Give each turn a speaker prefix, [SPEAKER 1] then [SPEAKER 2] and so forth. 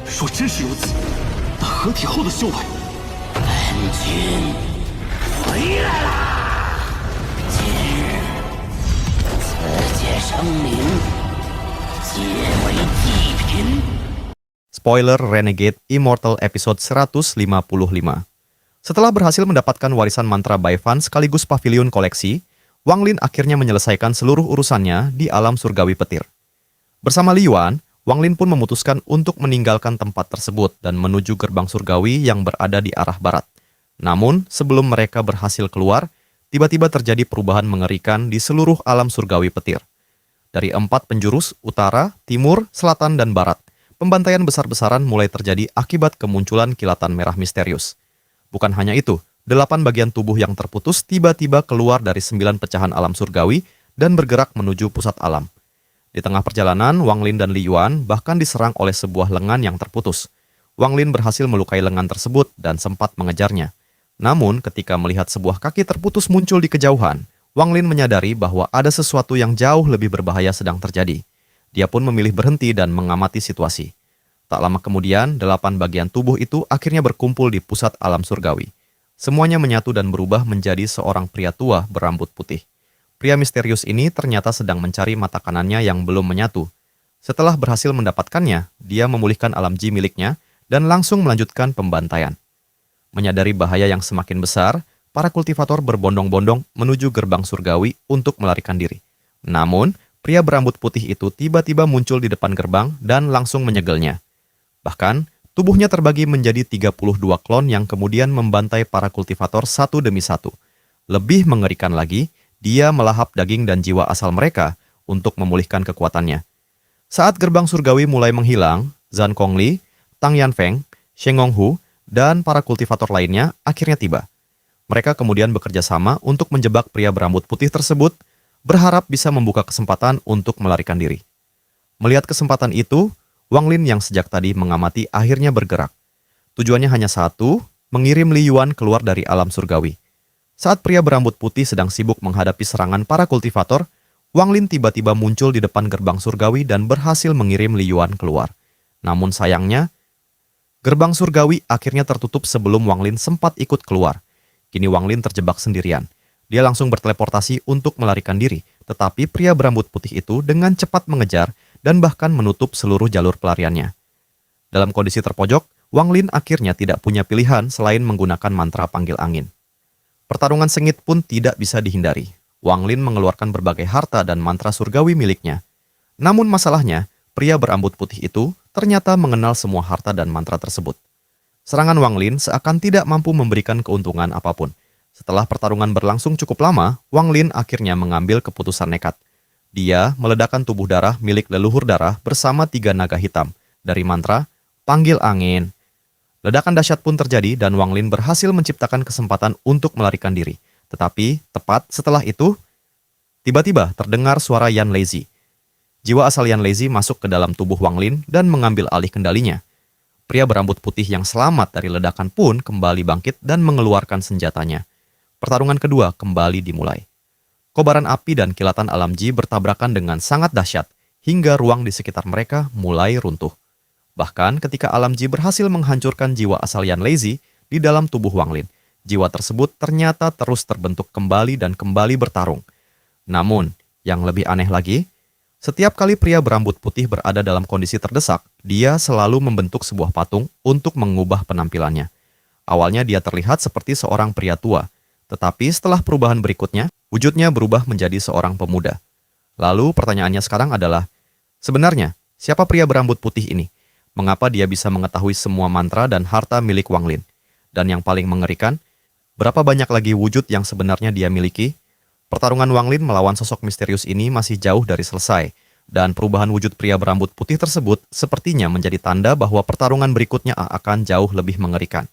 [SPEAKER 1] 若真是如此，那合体后的修为，
[SPEAKER 2] 本君回来啦！今日此界生灵皆为祭品。
[SPEAKER 3] Spoiler Renegade Immortal episode 155. Setelah berhasil mendapatkan warisan mantra Baifan sekaligus pavilion koleksi, Wang Lin akhirnya menyelesaikan seluruh urusannya di alam surgawi petir. Bersama Li Yuan, Wang Lin pun memutuskan untuk meninggalkan tempat tersebut dan menuju gerbang surgawi yang berada di arah barat. Namun, sebelum mereka berhasil keluar, tiba-tiba terjadi perubahan mengerikan di seluruh alam surgawi petir. Dari 4 penjurus, utara, timur, selatan, dan barat, pembantaian besar-besaran mulai terjadi akibat kemunculan kilatan merah misterius. Bukan hanya itu, 8 bagian tubuh yang terputus tiba-tiba keluar dari 9 pecahan alam surgawi dan bergerak menuju pusat alam. Di tengah perjalanan, Wang Lin dan Li Yuan bahkan diserang oleh sebuah lengan yang terputus. Wang Lin berhasil melukai lengan tersebut dan sempat mengejarnya. Namun, ketika melihat sebuah kaki terputus muncul di kejauhan, Wang Lin menyadari bahwa ada sesuatu yang jauh lebih berbahaya sedang terjadi. Dia pun memilih berhenti dan mengamati situasi. Tak lama kemudian, 8 bagian tubuh itu akhirnya berkumpul di pusat alam surgawi. Semuanya menyatu dan berubah menjadi seorang pria tua berambut putih. Pria misterius ini ternyata sedang mencari mata kanannya yang belum menyatu. Setelah berhasil mendapatkannya, dia memulihkan alam ji miliknya dan langsung melanjutkan pembantaian. Menyadari bahaya yang semakin besar, para kultivator berbondong-bondong menuju gerbang surgawi untuk melarikan diri. Namun, pria berambut putih itu tiba-tiba muncul di depan gerbang dan langsung menyegelnya. Bahkan, tubuhnya terbagi menjadi 32 klon yang kemudian membantai para kultivator satu demi satu. Lebih mengerikan lagi, dia melahap daging dan jiwa asal mereka untuk memulihkan kekuatannya. Saat gerbang surgawi mulai menghilang, Zhan Kongli, Tang Yanfeng, Sheng Honghu, dan para kultivator lainnya akhirnya tiba. Mereka kemudian bekerja sama untuk menjebak pria berambut putih tersebut, berharap bisa membuka kesempatan untuk melarikan diri. Melihat kesempatan itu, Wang Lin yang sejak tadi mengamati akhirnya bergerak. Tujuannya hanya satu, mengirim Li Yuan keluar dari alam surgawi. Saat pria berambut putih sedang sibuk menghadapi serangan para kultivator, Wang Lin tiba-tiba muncul di depan gerbang surgawi dan berhasil mengirim Li Yuan keluar. Namun sayangnya, gerbang surgawi akhirnya tertutup sebelum Wang Lin sempat ikut keluar. Kini Wang Lin terjebak sendirian. Dia langsung berteleportasi untuk melarikan diri, tetapi pria berambut putih itu dengan cepat mengejar dan bahkan menutup seluruh jalur pelariannya. Dalam kondisi terpojok, Wang Lin akhirnya tidak punya pilihan selain menggunakan mantra panggil angin. Pertarungan sengit pun tidak bisa dihindari. Wang Lin mengeluarkan berbagai harta dan mantra surgawi miliknya. Namun masalahnya, pria berambut putih itu ternyata mengenal semua harta dan mantra tersebut. Serangan Wang Lin seakan tidak mampu memberikan keuntungan apapun. Setelah pertarungan berlangsung cukup lama, Wang Lin akhirnya mengambil keputusan nekat. Dia meledakkan tubuh darah milik leluhur darah bersama 3 naga hitam dari mantra panggil angin. Ledakan dahsyat pun terjadi dan Wang Lin berhasil menciptakan kesempatan untuk melarikan diri. Tetapi, tepat setelah itu, tiba-tiba terdengar suara Yan Lezi. Jiwa asal Yan Lezi masuk ke dalam tubuh Wang Lin dan mengambil alih kendalinya. Pria berambut putih yang selamat dari ledakan pun kembali bangkit dan mengeluarkan senjatanya. Pertarungan kedua kembali dimulai. Kobaran api dan kilatan alam ji bertabrakan dengan sangat dahsyat, hingga ruang di sekitar mereka mulai runtuh. Bahkan ketika alam ji berhasil menghancurkan jiwa asal Yan Lezi di dalam tubuh Wang Lin, jiwa tersebut ternyata terus terbentuk kembali dan kembali bertarung. Namun, yang lebih aneh lagi, setiap kali pria berambut putih berada dalam kondisi terdesak, dia selalu membentuk sebuah patung untuk mengubah penampilannya. Awalnya dia terlihat seperti seorang pria tua, tetapi setelah perubahan berikutnya, wujudnya berubah menjadi seorang pemuda. Lalu pertanyaannya sekarang adalah, sebenarnya siapa pria berambut putih ini? Mengapa dia bisa mengetahui semua mantra dan harta milik Wang Lin? Dan yang paling mengerikan, berapa banyak lagi wujud yang sebenarnya dia miliki? Pertarungan Wang Lin melawan sosok misterius ini masih jauh dari selesai, dan perubahan wujud pria berambut putih tersebut sepertinya menjadi tanda bahwa pertarungan berikutnya akan jauh lebih mengerikan.